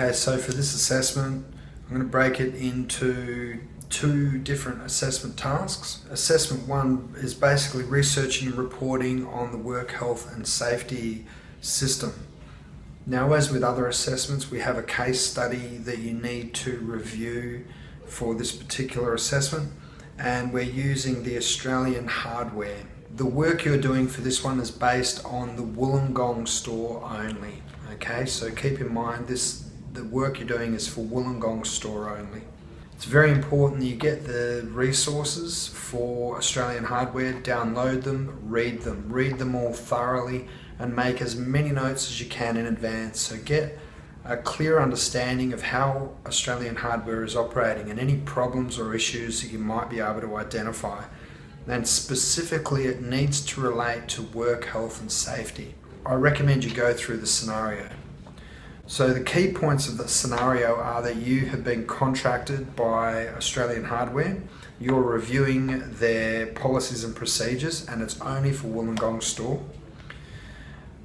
Okay, so for this assessment, I'm going to break it into two different assessment tasks. Assessment 1 is basically researching and reporting on the work health and safety system. Now, as with other assessments, we have a case study that you need to review for this particular assessment, and we're using the Australian hardware. The work you're doing for this one is based on the Wollongong store only. Okay, so keep in mind the work you're doing is for Wollongong store only. It's very important that you get the resources for Australian hardware, download them, read them all thoroughly, and make as many notes as you can in advance. So get a clear understanding of how Australian hardware is operating and any problems or issues that you might be able to identify. And specifically, it needs to relate to work health and safety. I recommend you go through the scenario. So the key points of the scenario are that you have been contracted by Australian hardware, you're reviewing their policies and procedures, and it's only for Wollongong store.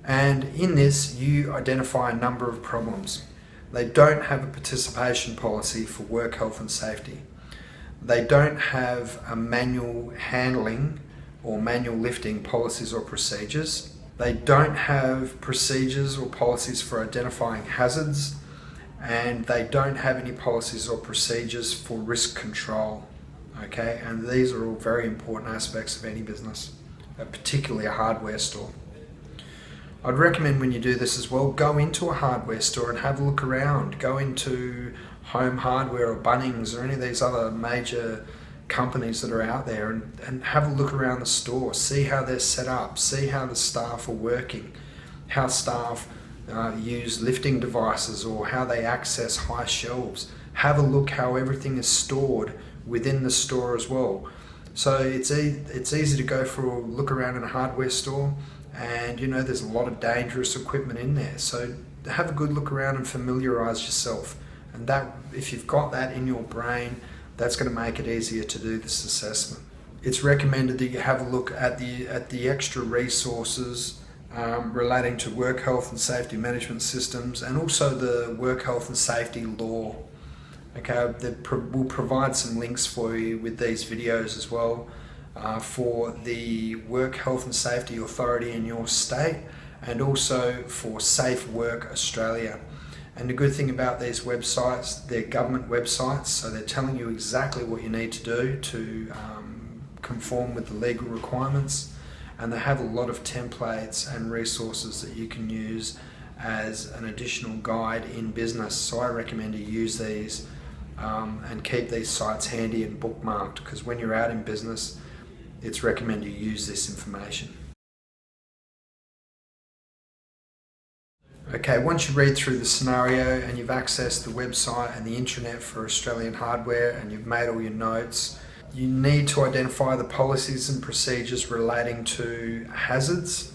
And in this, you identify a number of problems. They don't have a participation policy for work health and safety. They don't have a manual handling or manual lifting policies or procedures. They don't have procedures or policies for identifying hazards, and they don't have any policies or procedures for risk control. Okay, and these are all very important aspects of any business, particularly a hardware store. I'd recommend when you do this as well, go into a hardware store and have a look around. Go into Home Hardware or Bunnings or any of these other major companies that are out there and have a look around the store, see how they're set up, see how the staff are working, how staff use lifting devices or how they access high shelves. Have a look how everything is stored within the store as well. So it's easy to go for a look around in a hardware store, and you know there's a lot of dangerous equipment in there. So have a good look around and familiarize yourself, and that, if you've got that in your brain, that's going to make it easier to do this assessment. It's recommended that you have a look at the extra resources relating to work health and safety management systems, and also the work health and safety law. Okay, we'll provide some links for you with these videos as well for the Work Health and Safety Authority in your state, and also for Safe Work Australia. And the good thing about these websites, they're government websites, so they're telling you exactly what you need to do to conform with the legal requirements, and they have a lot of templates and resources that you can use as an additional guide in business. So I recommend you use these and keep these sites handy and bookmarked, because when you're out in business, it's recommended you use this information. Okay, once you read through the scenario and you've accessed the website and the intranet for Australian hardware and you've made all your notes, you need to identify the policies and procedures relating to hazards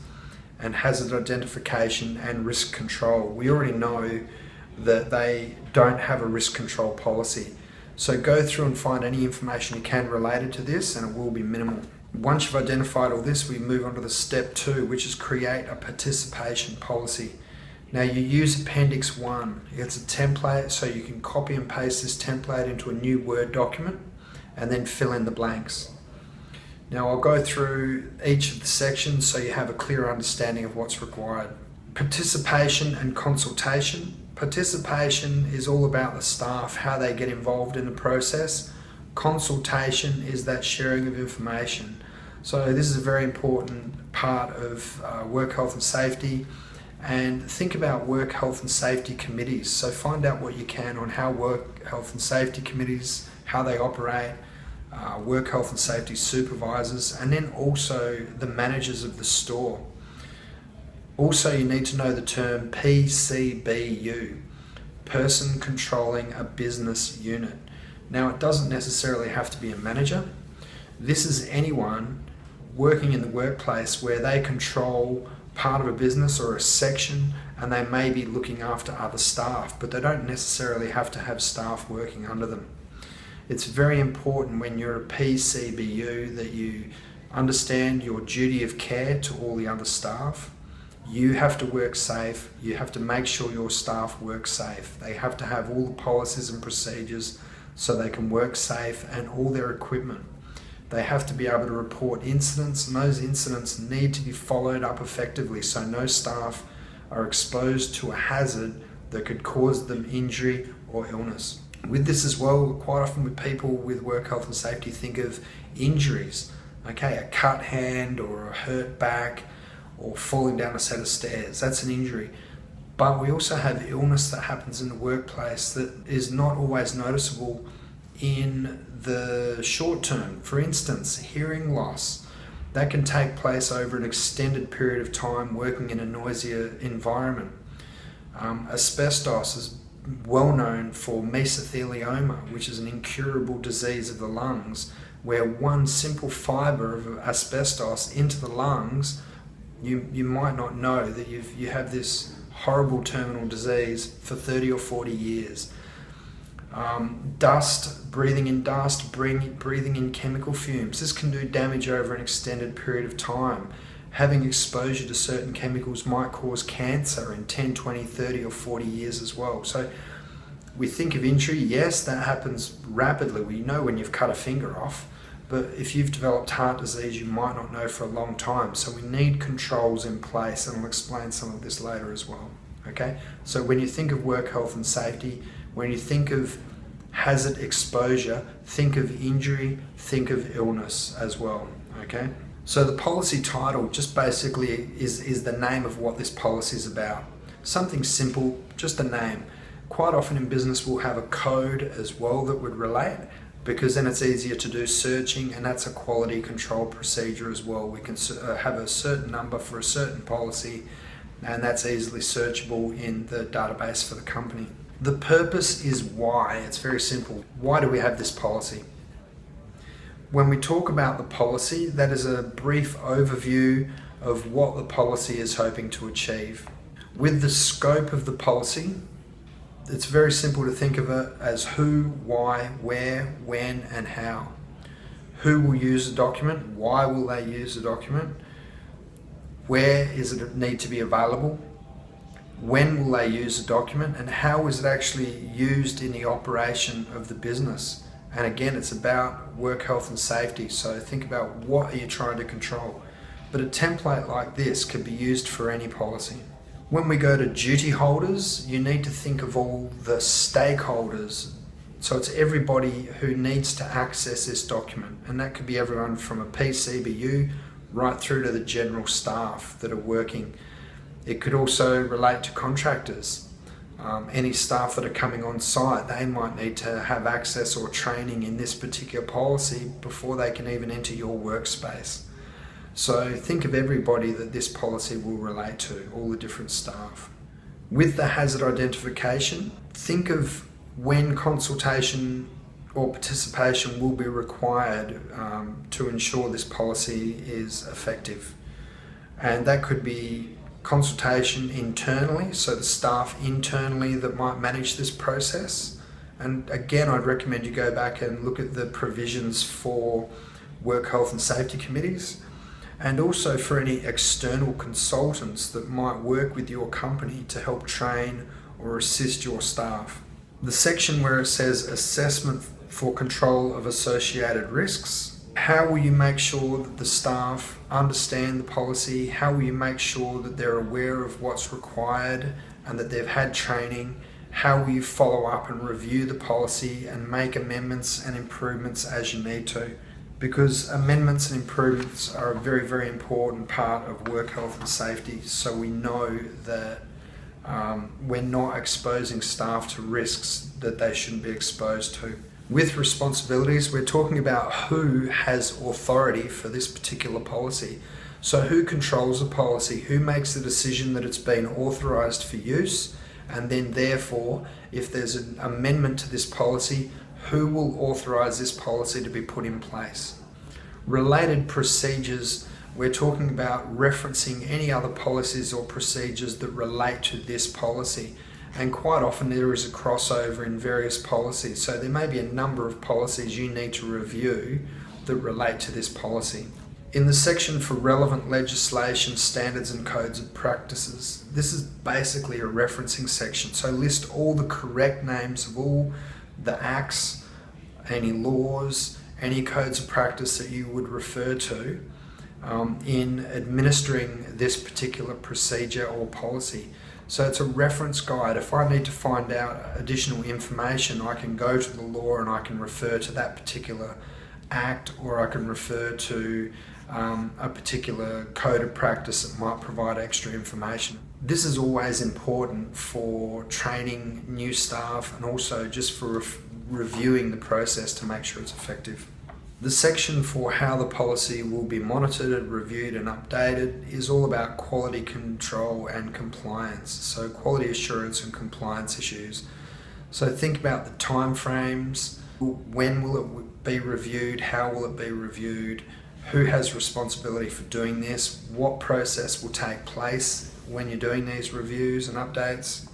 and hazard identification and risk control. We already know that they don't have a risk control policy. So go through and find any information you can related to this, and it will be minimal. Once you've identified all this, we move on to the step 2, which is create a participation policy. Now you use Appendix 1. It's a template, so you can copy and paste this template into a new Word document and then fill in the blanks. Now I'll go through each of the sections so you have a clear understanding of what's required. Participation and consultation. Participation is all about the staff, how they get involved in the process. Consultation is that sharing of information. So this is a very important part of work health and safety. And think about work health and safety committees. So find out what you can on how work health and safety committees, how they operate, work health and safety supervisors, and then also the managers of the store. Also, you need to know the term PCBU, person controlling a business unit. Now, it doesn't necessarily have to be a manager. This is anyone working in the workplace where they control part of a business or a section, and they may be looking after other staff, but they don't necessarily have to have staff working under them. It's very important when you're a PCBU that you understand your duty of care to all the other staff. You have to work safe. You have to make sure your staff work safe. They have to have all the policies and procedures so they can work safe, and all their equipment. They have to be able to report incidents, and those incidents need to be followed up effectively so no staff are exposed to a hazard that could cause them injury or illness. With this as well, quite often with people with work health and safety think of injuries. Okay, a cut hand or a hurt back or falling down a set of stairs, that's an injury. But we also have illness that happens in the workplace that is not always noticeable in the short term. For instance, hearing loss. That can take place over an extended period of time working in a noisier environment. Asbestos is well known for mesothelioma, which is an incurable disease of the lungs, where one simple fibre of asbestos into the lungs, you might not know that you have this horrible terminal disease for 30 or 40 years. Breathing in chemical fumes. This can do damage over an extended period of time. Having exposure to certain chemicals might cause cancer in 10, 20, 30 or 40 years as well. So we think of injury, yes, that happens rapidly. We know when you've cut a finger off, but if you've developed heart disease, you might not know for a long time. So we need controls in place, and I'll explain some of this later as well. Okay, so when you think of work health and safety, when you think of hazard exposure, think of injury, think of illness as well. Okay, so the policy title just basically is the name of what this policy is about. Something simple, just a name. Quite often in business we'll have a code as well that would relate, because then it's easier to do searching, and that's a quality control procedure as well. We can have a certain number for a certain policy, and that's easily searchable in the database for the company. The purpose is why. It's very simple. Why do we have this policy? When we talk about the policy, that is a brief overview of what the policy is hoping to achieve. With the scope of the policy, it's very simple to think of it as who, why, where, when, and how. Who will use the document? Why will they use the document? Where is it need to be available? When will they use the document? And how is it actually used in the operation of the business? And again, it's about work health and safety. So think about what are you trying to control. But a template like this could be used for any policy. When we go to duty holders, you need to think of all the stakeholders. So it's everybody who needs to access this document. And that could be everyone from a PCBU right through to the general staff that are working. It could also relate to contractors. Any staff that are coming on site, they might need to have access or training in this particular policy before they can even enter your workspace. So think of everybody that this policy will relate to, all the different staff. With the hazard identification, think of when consultation or participation will be required to ensure this policy is effective. And that could be consultation internally, so the staff internally that might manage this process. And again, I'd recommend you go back and look at the provisions for work health and safety committees, and also for any external consultants that might work with your company to help train or assist your staff. The section where it says assessment for control of associated risks. How will you make sure that the staff understand the policy? How will you make sure that they're aware of what's required and that they've had training? How will you follow up and review the policy and make amendments and improvements as you need to? Because amendments and improvements are a very, very important part of work health and safety, so we know that we're not exposing staff to risks that they shouldn't be exposed to. With responsibilities, we're talking about who has authority for this particular policy. So who controls the policy? Who makes the decision that it's been authorised for use? And then therefore, if there's an amendment to this policy, who will authorise this policy to be put in place? Related procedures, we're talking about referencing any other policies or procedures that relate to this policy. And quite often there is a crossover in various policies. So there may be a number of policies you need to review that relate to this policy. In the section for relevant legislation, standards and codes of practices, this is basically a referencing section. So list all the correct names of all the acts, any laws, any codes of practice that you would refer to in administering this particular procedure or policy. So it's a reference guide. If I need to find out additional information, I can go to the law and I can refer to that particular act, or I can refer to a particular code of practice that might provide extra information. This is always important for training new staff and also just for reviewing the process to make sure it's effective. The section for how the policy will be monitored, reviewed and updated is all about quality control and compliance. So quality assurance and compliance issues. So think about the time frames. When will it be reviewed? How will it be reviewed? Who has responsibility for doing this? What process will take place when you're doing these reviews and updates?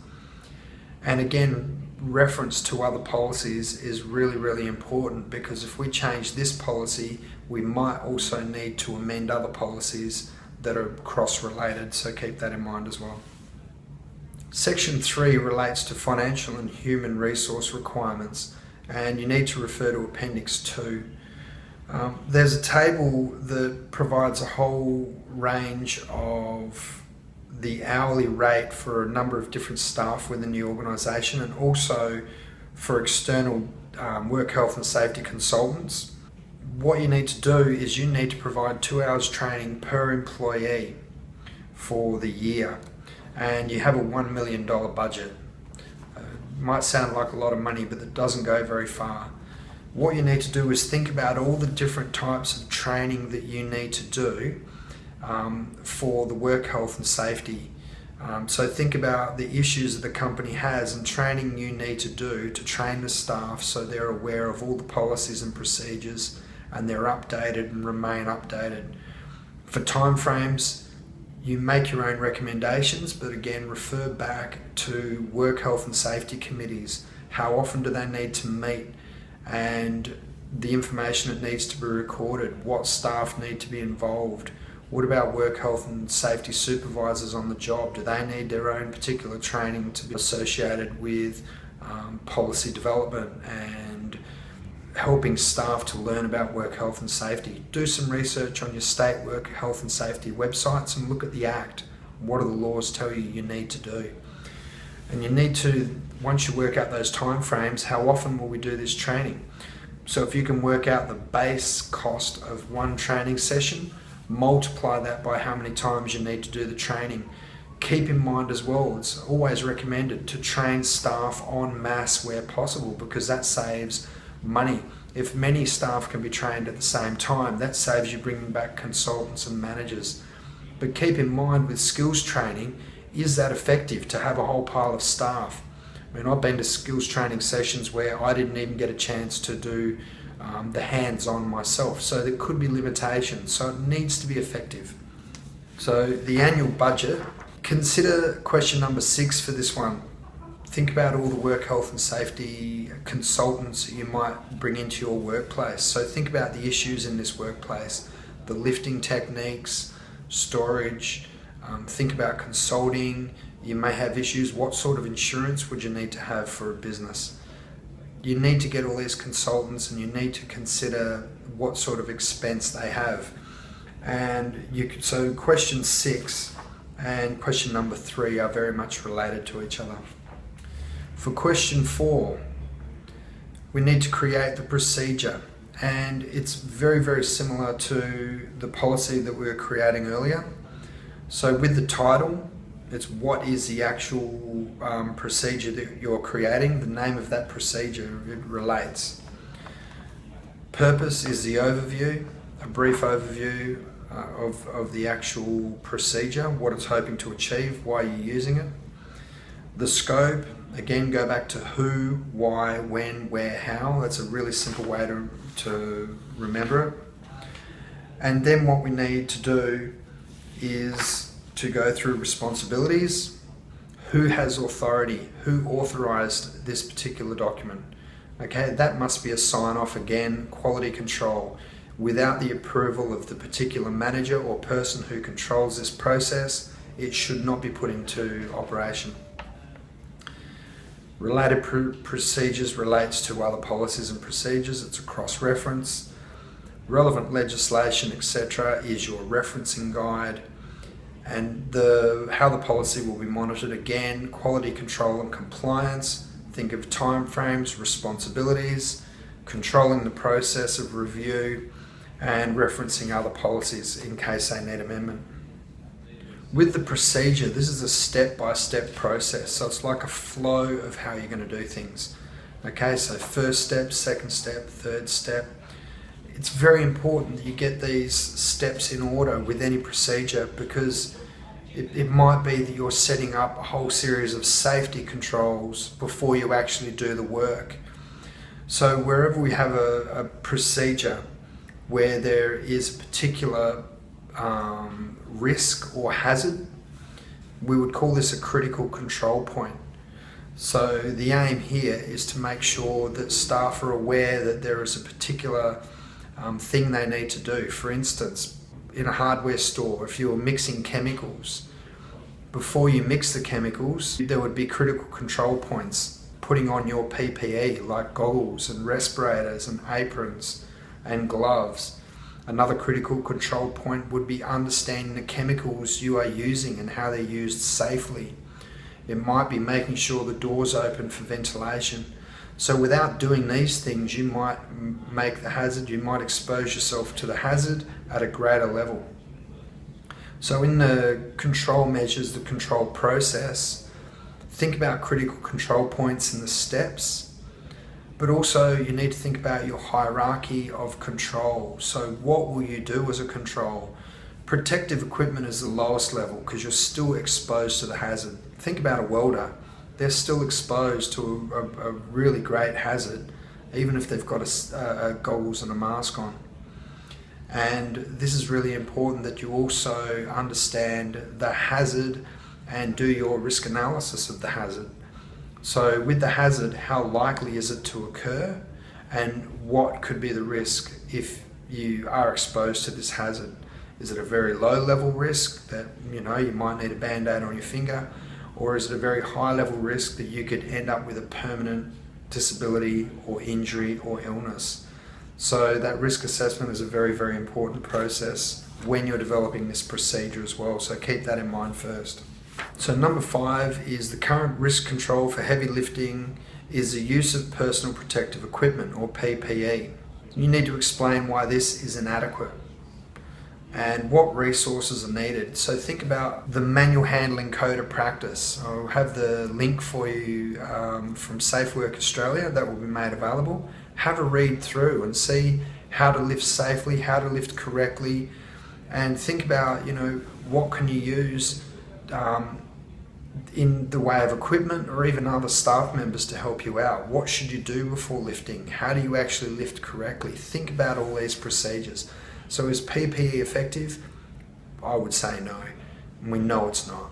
And again, reference to other policies is really, really important, because if we change this policy, we might also need to amend other policies that are cross-related, so keep that in mind as well. Section 3 relates to financial and human resource requirements, and you need to refer to Appendix 2. There's a table that provides a whole range of the hourly rate for a number of different staff within the organisation, and also for external work health and safety consultants. What you need to do is you need to provide 2 hours training per employee for the year, and you have a $1 million budget. Might sound like a lot of money, but it doesn't go very far. What you need to do is think about all the different types of training that you need to do for the work health and safety. So think about the issues that the company has and training you need to do to train the staff so they're aware of all the policies and procedures and they're updated and remain updated. For timeframes, you make your own recommendations, but again, refer back to work health and safety committees. How often do they need to meet, and the information that needs to be recorded? What staff need to be involved? What about work health and safety supervisors on the job? Do they need their own particular training to be associated with policy development and helping staff to learn about work health and safety? Do some research on your state work health and safety websites and look at the Act. What do the laws tell you need to do? And you need to, once you work out those time frames, how often will we do this training? So if you can work out the base cost of one training session, multiply that by how many times you need to do the training. Keep in mind as well, it's always recommended to train staff en masse where possible, because that saves money. If many staff can be trained at the same time, that saves you bringing back consultants and managers. But keep in mind, with skills training, is that effective to have a whole pile of staff? I mean, I've been to skills training sessions where I didn't even get a chance to do the hands-on myself, so there could be limitations, so it needs to be effective. So the annual budget, consider question number 6 for this one. Think about all the work health and safety consultants that you might bring into your workplace. So think about the issues in this workplace, the lifting techniques, storage, think about consulting. You may have issues. What sort of insurance would you need to have for a business? You need to get all these consultants, and you need to consider what sort of expense they have. And so question 6 and question number 3 are very much related to each other. For question 4, we need to create the procedure, and it's very, very similar to the policy that we were creating earlier. So with the title, it's what is the actual procedure that you're creating, the name of that procedure, it relates. Purpose is the overview, a brief overview of the actual procedure, what it's hoping to achieve, why you're using it. The scope, again, go back to who, why, when, where, how. That's a really simple way to remember it. And then what we need to do is to go through responsibilities. Who has authority? Who authorized this particular document? Okay, that must be a sign-off again. Quality control. without the approval of the particular manager or person who controls this process, it should not be put into operation. Related procedures relates to other policies and procedures. It's a cross-reference. Relevant legislation, etc., is your referencing guide. And how the policy will be monitored, again, quality control and compliance. Think of timeframes, responsibilities, controlling the process of review, and referencing other policies in case they need amendment. With the procedure, this is a step-by-step process, so it's like a flow of how you're going to do things. Okay, so first step, second step, third step. It's very important that you get these steps in order with any procedure, because it might be that you're setting up a whole series of safety controls before you actually do the work. So wherever we have a procedure where there is a particular risk or hazard, we would call this a critical control point. So the aim here is to make sure that staff are aware that there is a particular thing they need to do. For instance, in a hardware store, if you were mixing chemicals, before you mix the chemicals, there would be critical control points. Putting on your PPE, like goggles and respirators and aprons and gloves. Another critical control point would be understanding the chemicals you are using and how they're used safely. It might be making sure the door's open for ventilation. So without doing these things, you might make the hazard, you might expose yourself to the hazard at a greater level. So in the control measures, the control process, think about critical control points and the steps, but also you need to think about your hierarchy of control. So what will you do as a control? Protective equipment is the lowest level because you're still exposed to the hazard. Think about a welder. They're still exposed to a really great hazard, even if they've got a goggles and a mask on. And this is really important that you also understand the hazard and do your risk analysis of the hazard. So with the hazard, how likely is it to occur, and what could be the risk if you are exposed to this hazard? Is it a very low level risk that you might need a band-aid on your finger? Or is it a very high level risk that you could end up with a permanent disability or injury or illness? So that risk assessment is a very, very important process when you're developing this procedure as well. So keep that in mind first. So number 5 is the current risk control for heavy lifting is the use of personal protective equipment, or PPE. You need to explain why this is inadequate and what resources are needed. So think about the manual handling code of practice. I'll have the link for you from Safe Work Australia that will be made available. Have a read through and see how to lift safely, how to lift correctly, and think about what can you use in the way of equipment or even other staff members to help you out. What should you do before lifting? How do you actually lift correctly? Think about all these procedures. So is PPE effective? I would say no. We know it's not.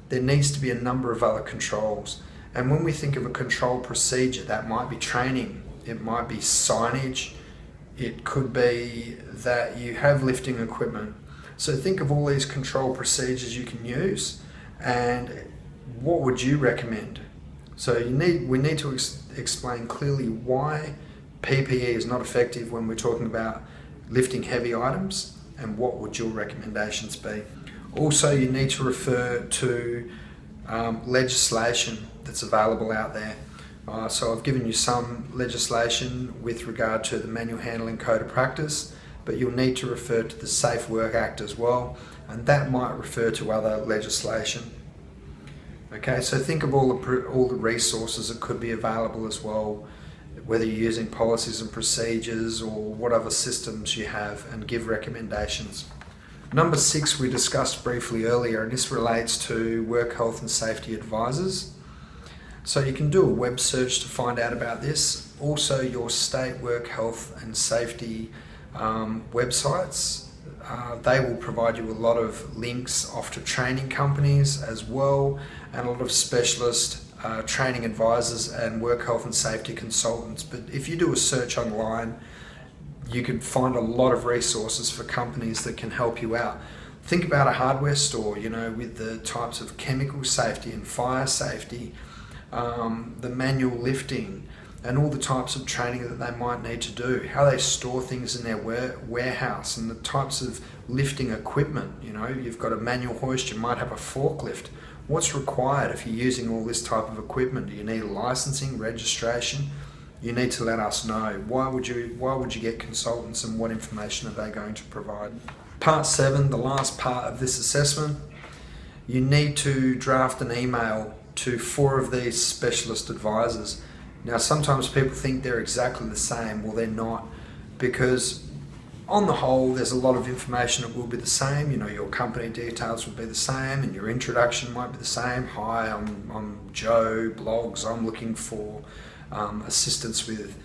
There needs to be a number of other controls. And when we think of a control procedure, that might be training, it might be signage, it could be that you have lifting equipment. So think of all these control procedures you can use, and what would you recommend? So we need to explain clearly why PPE is not effective when we're talking about lifting heavy items, and what would your recommendations be? Also, you need to refer to legislation that's available out there. So I've given you some legislation with regard to the Manual Handling Code of Practice, but you'll need to refer to the Safe Work Act as well, and that might refer to other legislation. Okay, so think of all the resources that could be available as well, whether you're using policies and procedures or what other systems you have, and give recommendations. Number 6 we discussed briefly earlier, and this relates to work health and safety advisors. So you can do a web search to find out about this. Also your state work health and safety websites, they will provide you a lot of links off to training companies as well, and a lot of specialist training advisors and work health and safety consultants. But if you do a search online, you could find a lot of resources for companies that can help you out. Think about a hardware store, with the types of chemical safety and fire safety, the manual lifting, and all the types of training that they might need to do, how they store things in their warehouse, and the types of lifting equipment. You've got a manual hoist, you might have a forklift. What's required if you're using all this type of equipment? Do you need licensing, registration? You need to let us know. Why would you get consultants, and what information are they going to provide? Part 7, the last part of this assessment, you need to draft an email to 4 of these specialist advisors. Now, sometimes people think they're exactly the same. Well, they're not, because on the whole, there's a lot of information that will be the same. Your company details will be the same, and your introduction might be the same. Hi, I'm Joe, blogs, I'm looking for assistance with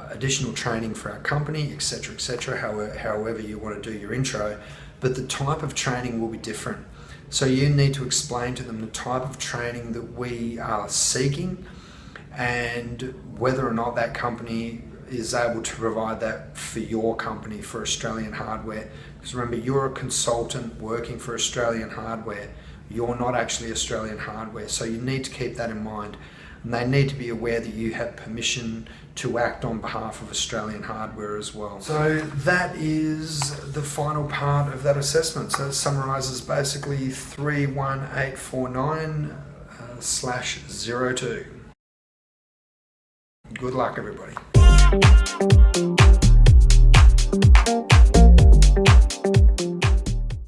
additional training for our company, etc., etc., however you want to do your intro. But the type of training will be different. So you need to explain to them the type of training that we are seeking, and whether or not that company is able to provide that for your company, for Australian Hardware. Because remember, you're a consultant working for Australian Hardware. You're not actually Australian Hardware, so you need to keep that in mind. And they need to be aware that you have permission to act on behalf of Australian Hardware as well. So that is the final part of that assessment. So it summarises basically 31849/02. Good luck, everybody.